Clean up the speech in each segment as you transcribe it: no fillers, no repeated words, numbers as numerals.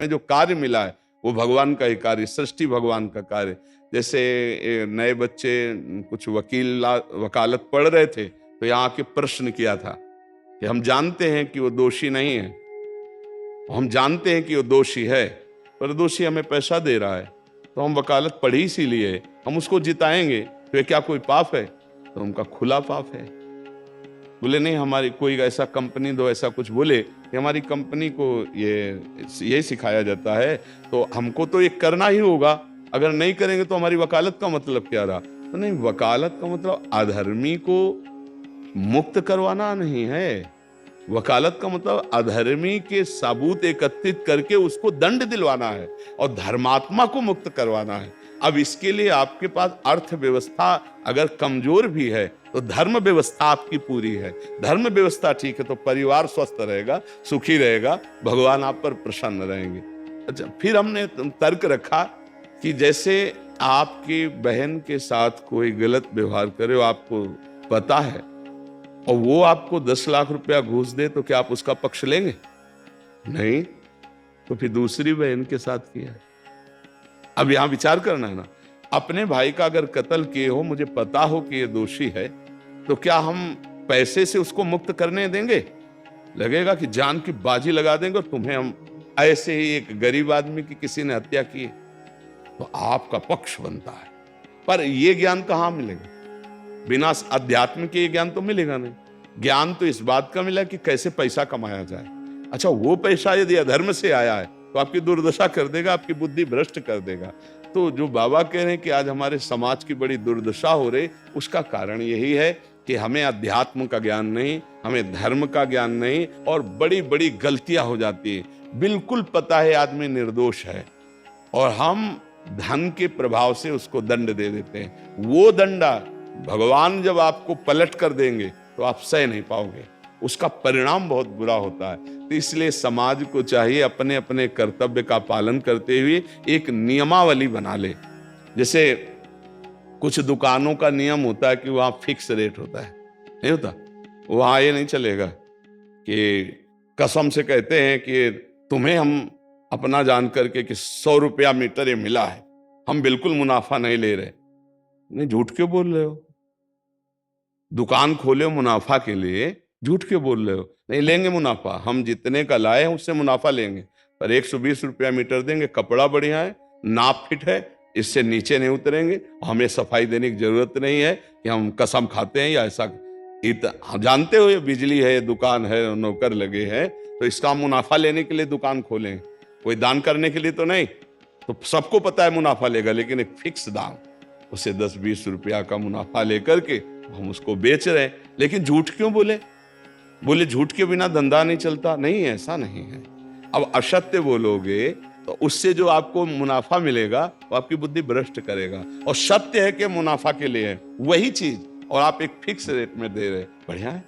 में जो कार्य मिला है वो भगवान का ही कार्य, सृष्टि भगवान का कार्य। जैसे नए बच्चे कुछ वकालत पढ़ रहे थे तो यहाँ आके प्रश्न किया था कि हम जानते हैं कि वो दोषी नहीं है, हम जानते हैं कि वो दोषी है, पर दोषी हमें पैसा दे रहा है तो हम वकालत पढ़ी इसीलिए, हम उसको जिताएंगे तो ये क्या कोई पाप है? तो उनका खुला पाप है। बोले नहीं, हमारी कोई ऐसा कंपनी दो, ऐसा कुछ बोले कि हमारी कंपनी को ये सिखाया जाता है तो हमको तो ये करना ही होगा, अगर नहीं करेंगे तो हमारी वकालत का मतलब क्या रहा? तो नहीं, वकालत का मतलब अधर्मी को मुक्त करवाना नहीं है। वकालत का मतलब अधर्मी के सबूत एकत्रित करके उसको दंड दिलवाना है और धर्मात्मा को मुक्त करवाना है। अब इसके लिए आपके पास अर्थव्यवस्था अगर कमजोर भी है तो धर्म व्यवस्था आपकी पूरी है। धर्म व्यवस्था ठीक है तो परिवार स्वस्थ रहेगा, सुखी रहेगा, भगवान आप पर प्रसन्न रहेंगे। अच्छा, फिर हमने तर्क रखा कि जैसे आपकी बहन के साथ कोई गलत व्यवहार करे, आपको पता है, और वो आपको 10 लाख रुपया घूस दे तो क्या आप उसका पक्ष लेंगे? नहीं, तो फिर दूसरी बहन के साथ किया। अब यहां विचार करना है ना, अपने भाई का अगर कत्ल किए हो, मुझे पता हो कि ये दोषी है, तो क्या हम पैसे से उसको मुक्त करने देंगे? लगेगा कि जान की बाजी लगा देंगे और तुम्हें हम, ऐसे ही एक गरीब आदमी की किसी ने हत्या की तो आपका पक्ष बनता है। पर यह ज्ञान कहां मिलेगा? बिना अध्यात्म के ज्ञान तो मिलेगा नहीं। ज्ञान तो इस बात का मिला कि कैसे पैसा कमाया जाए। अच्छा, वो पैसा यदि अधर्म से आया है तो आपकी दुर्दशा कर देगा, आपकी बुद्धि भ्रष्ट कर देगा। तो जो बाबा कह रहे हैं कि आज हमारे समाज की बड़ी दुर्दशा हो रही, उसका कारण यही है कि हमें अध्यात्म का ज्ञान नहीं, हमें धर्म का ज्ञान नहीं, और बड़ी बड़ी गलतियां हो जाती है। बिल्कुल पता है आदमी निर्दोष है और हम धन के प्रभाव से उसको दंड दे देते हैं। वो दंडा भगवान जब आपको पलट कर देंगे तो आप सह नहीं पाओगे, उसका परिणाम बहुत बुरा होता है। तो इसलिए समाज को चाहिए अपने अपने कर्तव्य का पालन करते हुए एक नियमावली बना ले। जैसे कुछ दुकानों का नियम होता है कि वहां फिक्स रेट होता है, नहीं होता? वहां ये नहीं चलेगा कि कसम से कहते हैं कि तुम्हें हम अपना जान करके कि 100 रुपया मीटर ये मिला है, हम बिल्कुल मुनाफा नहीं ले रहे। नहीं, झूठ क्यों बोल रहे हो? दुकान खोले हो मुनाफा के लिए, झूठ क्यों बोल रहे हो? नहीं लेंगे मुनाफा, हम जितने का लाए हैं उससे मुनाफा लेंगे, पर 120 रुपया मीटर देंगे, कपड़ा बढ़िया है, नाप फिट है, इससे नीचे नहीं उतरेंगे, हमें सफाई देने की जरूरत नहीं है कि हम कसम खाते हैं या ऐसा। हम जानते हो ये बिजली है, दुकान है, नौकर लगे हैं, तो इसका मुनाफा लेने के लिए दुकान खोलें, कोई दान करने के लिए तो नहीं। तो सबको पता है मुनाफा लेगा, लेकिन एक फिक्स दाम, उसे 10-20 रुपया का मुनाफा लेकर के हम उसको बेच रहे हैं। लेकिन झूठ क्यों बोले? बोले झूठ के बिना धंधा नहीं चलता। नहीं, ऐसा नहीं है। अब असत्य बोलोगे तो उससे जो आपको मुनाफा मिलेगा वो आपकी बुद्धि भ्रष्ट करेगा, और सत्य है कि मुनाफा के लिए है वही चीज, और आप एक फिक्स रेट में दे रहे, बढ़िया है।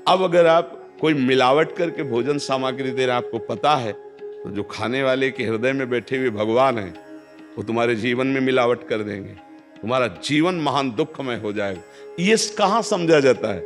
अब अगर आप कोई मिलावट करके भोजन सामग्री दे रहे हैं, आपको पता है, तो जो खाने वाले के हृदय में बैठे हुए भगवान है वो तुम्हारे जीवन में मिलावट कर देंगे, तुम्हारा जीवन महान दुखमय हो जाएगा। ये कहां समझा जाता है?